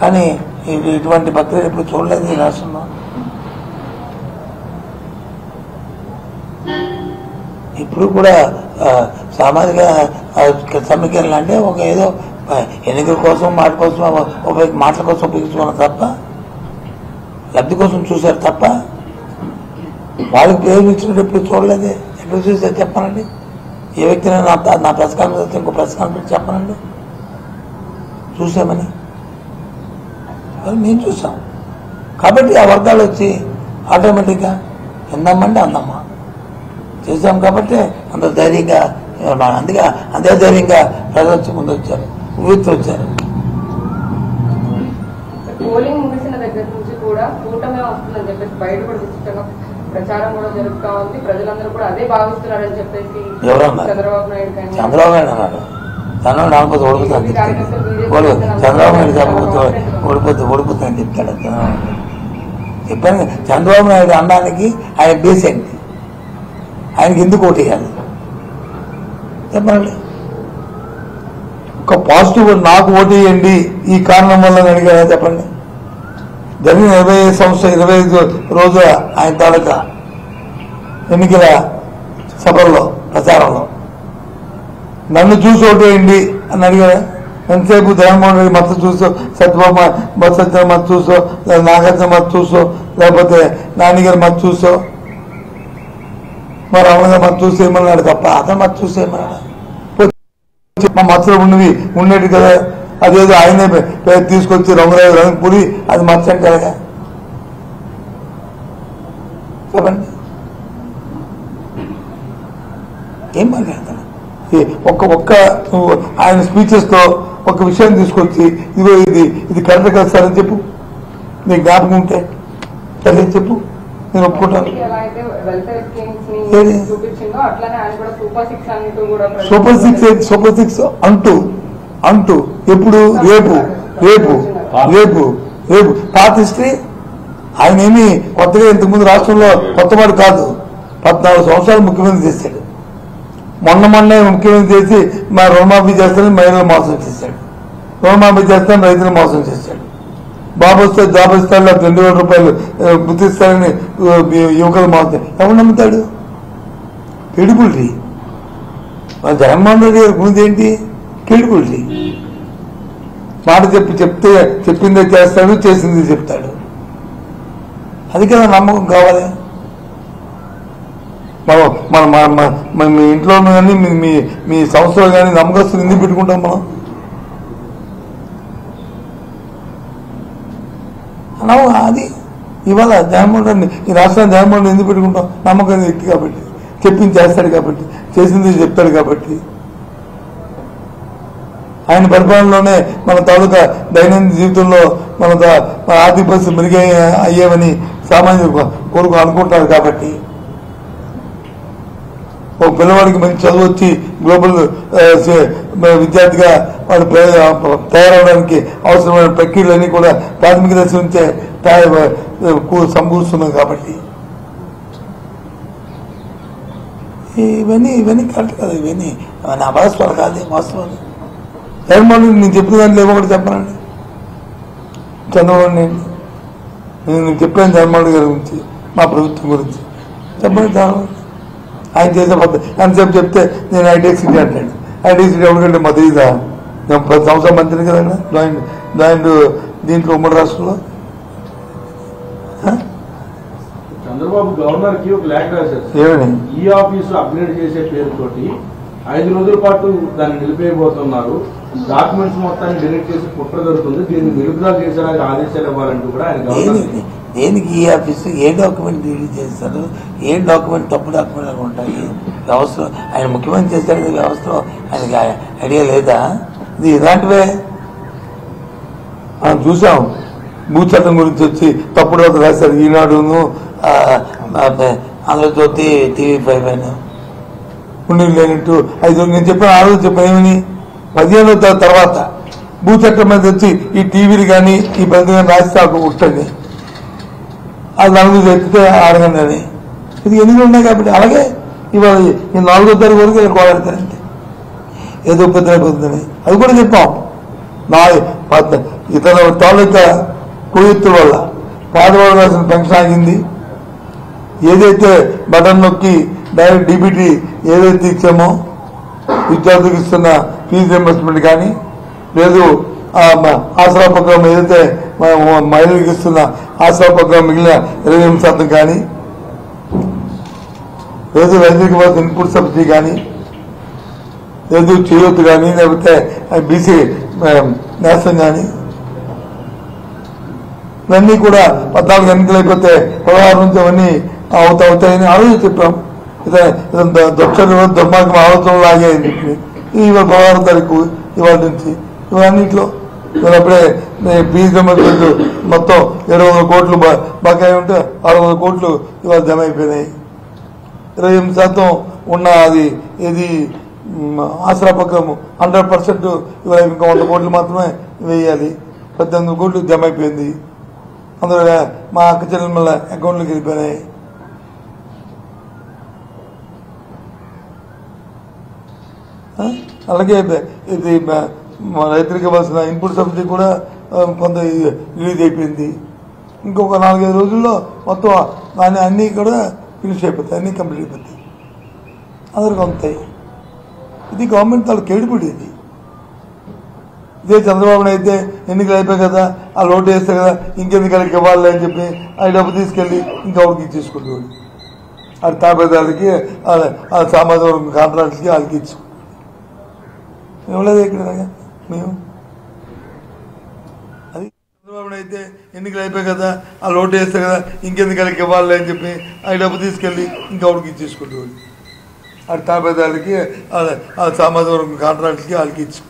కానీ ఇటువంటి ప్రక్రియ ఇప్పుడు చూడలేదు ఈ రాష్ట్రంలో. ఇప్పుడు కూడా సామాజిక సమీకరణలు అంటే ఒక ఏదో ఎన్నికల కోసం మాటల కోసం ఉపయోగించుకున్నారు తప్ప, లబ్ధి కోసం చూశారు తప్ప వాళ్ళకి పేరు ఇచ్చినట్టు ఎప్పుడు చూడలేదే. ఎప్పుడు చూసారు చెప్పానండి? ఏ వ్యక్తిని నా ప్రెస్ కాన్ఫరెన్స్ ఇంకో ప్రెస్ కాన్ఫరెన్స్ చెప్పానండి చూసామని? మేము చూసాం కాబట్టి ఆ వర్గాలు వచ్చి ఆటోమేటిక్గా ఎందమ్మంటే అందమ్మా చేసాం కాబట్టి అంత ధైర్యంగా అందుకే అంతే ధైర్యంగా ప్రజలు వచ్చి ముందు వచ్చారు, ఊరితో వచ్చారు. పోలింగ్ ముగిసిన దగ్గర నుంచి కూడా కూటమి వస్తుందని చెప్పేసి బయట కూడా విస్తృతంగా ప్రచారం కూడా జరుగుతూ ఉంది. ప్రజలందరూ కూడా అదే భావిస్తున్నారని చెప్పేసి చంద్రబాబు నాయుడు అన్నాడు. చంద్రబాబు నాలుగు ఓడిపోతుంది, చంద్రబాబు నాయుడు ఓడిపోతుందని చెప్తాడు. చెప్పాను చంద్రబాబు నాయుడు అనడానికి ఆయన బేస్ ఏంటి, ఆయనకి ఎందుకు ఓటు వేయాలి చెప్పండి? ఒక పాజిటివ్ నాకు ఓటు వేయండి ఈ కారణం వల్ల అడిగారా చెప్పండి? జరిగిన 25 రోజుల ఆయన తాలూకా ఎన్నికల సభల్లో ప్రచారంలో నన్ను చూసి ఓటు వేయండి అని అడిగారా? ఎంతసేపు జగన్మోహన్ రెడ్డి మత్తు చూసో, సత్యబాబు సత్య మత్తు చూసో, నాగార్జున మత్తు చూసో, లేకపోతే నాన్నగారి మత్తు చూసో, మరి రమణ గారు మత్తు చూసి ఏమన్నాడు తప్ప అతను మత్తు చూసి ఏమన్నాడు? మా మత్తులో ఉండేది కదా, అదేదో ఆయనే తీసుకొచ్చి రంగురాజు పులి అది మత్స్య అంటారుగా చెప్పండి. ఏం మాట్లాడతాడు? ఒక్క ఆయన స్పీచెస్ తో ఒక విషయం తీసుకొచ్చి ఇదిగో ఇది కరెక్ట్ కదా సార్ అని చెప్పు, నీకు జ్ఞాపకం ఉంటే సరే చెప్పు, నేను ఒప్పుకుంటాను. సూపర్ సిక్స్ అంటూ ఎప్పుడు రేపు రేపు రేపు రేపు పాత హిస్టరీ. ఆయన ఏమి కొత్తగా ఇంతకుముందు రాష్ట్రంలో కొత్తవాడు కాదు, 14 సంవత్సరాలు ముఖ్యమంత్రి చేశాడు. మొన్నే ముఖ్యమంత్రి చేసి మా రుణమాఫీ చేస్తానని మహిళలు మోసం చేశాడు, రుణమాఫీ చేస్తానని రైతులు మోసం చేశాడు. బాబు వస్తే జాబ్ ఇస్తాడు, లేకపోతే 2,000 రూపాయలు గుర్తిస్తారని యువకులు మోసం. ఎవరు నమ్ముతాడు? క్రెడిబిలిటీ. జగన్మోహన్ రెడ్డి గారి గురించి ఏంటి? క్రెడిబిలిటీ. మాట చెప్పిందే చేస్తాడు, చేసింది చెప్తాడు. అది కదా నమ్మకం కావాలి. మనం మీ ఇంట్లో కానీ మీ సంస్థలో కానీ నమ్మకస్తులు ఎందుకు పెట్టుకుంటాం మనం? అది ఇవాళ జగన్మోహన్ రెడ్డి ఈ రాష్ట్రాన్ని జగన్మోహన్ రెడ్డి ఎందుకు పెట్టుకుంటాం? నమ్మకం వ్యక్తి కాబట్టి, చెప్పింది చేస్తాడు కాబట్టి, చేసింది చెప్తాడు కాబట్టి. ఆయన పరిపాలనలోనే మన తాలూకా దైనందిన జీవితంలో మన ఆర్థిక పరిస్థితి అయ్యేవని సామాన్య కొడుకు అనుకుంటారు కాబట్టి. ఒక పిల్లవాడికి మంచి చదువు వచ్చి గ్లోబల్ విద్యార్థిగా వాడు తయారవడానికి అవసరమైన ప్రక్రియలన్నీ కూడా ప్రాథమిక దశ నుంచే సమకూరుస్తున్నాం కాబట్టి ఇవన్నీ కరెక్ట్ కాదు. ఇవన్నీ అవాస్తవాలు కాదు, వాస్తవాలు. జగన్మోహన్ రెడ్డి నేను చెప్పిన దాంట్లో ఏమో ఒకటి చెప్పనండి. చంద్రబాబు నేను చెప్పాను జగన్మోహన్ రెడ్డి గారి గురించి, మా ప్రభుత్వం గురించి చెప్పండి. ఆయన చేసే పద్ధతి ఎంతసేపు చెప్తే నేను హైటెక్ సిటీ అంటాడు. హైటెక్ సిటీ ఎవరికంటే మద్దతుదా? నేను 10 సంవత్సరాలు మంత్రిని కదండి జాయింట్ దీంట్లో ఉమ్మడి రాష్ట్రంలో. చంద్రబాబు గవర్నర్ కి ఒక లేఖ రాశారు, ఏమని? ఈ ఆఫీసు అప్గ్రేడ్ చేసే పేరుతోటి 5 రోజుల పాటు దాన్ని నిలిపేయబోతున్నారు, డాక్యుమెంట్స్ మొత్తాన్ని డిలీట్ చేసి కుట్ర జరుగుతుంది, దీన్ని విడుదల చేసేలాగా ఆదేశాలు ఇవ్వాలంటూ కూడా ఆయన. దేనికి ఈ ఆఫీసు? ఏ డాక్యుమెంట్ డిలీట్ చేస్తారు? ఏ డాక్యుమెంట్ తప్పు డాక్యుమెంట్లు ఉంటాయి వ్యవస్థలో? ఆయన ముఖ్యమంత్రి చేశాడు వ్యవస్థలో, ఆయనకి ఐడియా లేదా? ఇది ఇలాంటివే మనం చూసాం. భూ చట్టం గురించి వచ్చి తప్పుడు రోజు రాశారు ఈనాడును, ఆంధ్రజ్యోతి, TV5 అని ఉండి లేనట్టు 5 నేను చెప్పాను. ఆ రోజు చెప్పాను ఏమని? 15 రోజుల తర్వాత భూ చట్టం మీద వచ్చి ఈ టీవీలు కానీ ఈ ప్రతి రాస్తే ఉంటుంది, అది నలుగురు చెప్తే అడగండి అని. ఇది ఎన్నికలు ఉన్నాయి కాబట్టి. అలాగే ఇవాళ ఈ 4వ తారీఖు వరకు ఇలా కోలాడతారంటే ఏదో పెద్దపోతుందని అది కూడా చెప్పాం. ఇతను తాలూకా కుయుత్తు వల్ల పేదవాళ్ళు రాసిన పెన్షన్ ఆగింది. ఏదైతే బటన్ నొక్కి డైరెక్ట్ డీబీటీ ఏదైతే ఇచ్చామో విద్యార్థులకు ఇస్తున్న ఫీజు రింబర్స్మెంట్ కానీ, లేదు ఆసరా ప్రోగ్రాం ఏదైతే మహిళలకు ఇస్తున్న ఆసరా ప్రోగ్రాం మిగిలిన 28% కానీ, లేదు రైతులకు ఇవ్వాల్సిన ఇన్పుట్ సబ్సిడీ కానీ, లేదు చేయొద్దు కానీ, లేకపోతే బీసీ నేస్తం కానీ, ఇవన్నీ కూడా 14 ఎన్నికలు అయిపోతే 16 నుంచి అవన్నీ అవుతాయని ఆ రోజు చెప్పాం. దుర్మార్గం ఆలోచనలు లాగాయని చెప్పి ఇవాళ 16 తారీఖు ఇవాళ నుంచి ఇవన్నింటిలో అప్పుడే ఫీజు రింబర్స్మెంట్ మొత్తం 700 కోట్లు బకాయి ఉంటే 600 కోట్లు ఇవాళ జమ అయిపోయినాయి. 28% ఉన్న అది ఇది ఆసరా పక్కము 100% ఇవాళ ఇంకా 100 కోట్లు మాత్రమే వేయాలి. 18 కోట్లు జమ అయిపోయింది. అందులో మా అక్క చెల్లెమ్మల అకౌంట్లోకి వెళ్ళిపోయినాయి. అలాగే ఇది రైతులకు ఇవ్వాల్సిన ఇన్పుట్ సబ్సిడీ కూడా కొంత రిలీజ్ అయిపోయింది. ఇంకొక 4-5 రోజుల్లో మొత్తం అన్నీ కూడా ఫినిష్ అయిపోతాయి, అన్నీ కంప్లీట్ అయిపోతాయి, అందరికి అందుతాయి. ఇది గవర్నమెంట్ తాలూకు కేడుపుడు. ఇదే చంద్రబాబుని అయితే ఎన్నికలు అయిపోయి కదా, ఆ లోటు వేస్తే కదా ఇంకెన్నికలకి ఇవ్వాలి అని చెప్పి ఆ డబ్బు తీసుకెళ్ళి ఇంకొకరికి ఇచ్చేసుకుంటాడు. అది తాపేదాలకి సామాజిక వర్గం కాంట్రాక్ట్కి వాళ్ళకి ఇచ్చు ఇవ్వలేదు ఇక్కడ మేము. అది చంద్రబాబుని అయితే ఎన్నికలు అయిపోయి కదా, ఆ లోటు వేస్తే కదా ఇంకెన్నికలకి ఇవ్వాలి అని చెప్పి ఆ డబ్బు తీసుకెళ్ళి ఇంకొకరికి ఇచ్చేసుకుంటాడు. అది తాపేదాలకి సామాజిక వర్గం కాంట్రాక్ట్కి వాళ్ళకి ఇచ్చు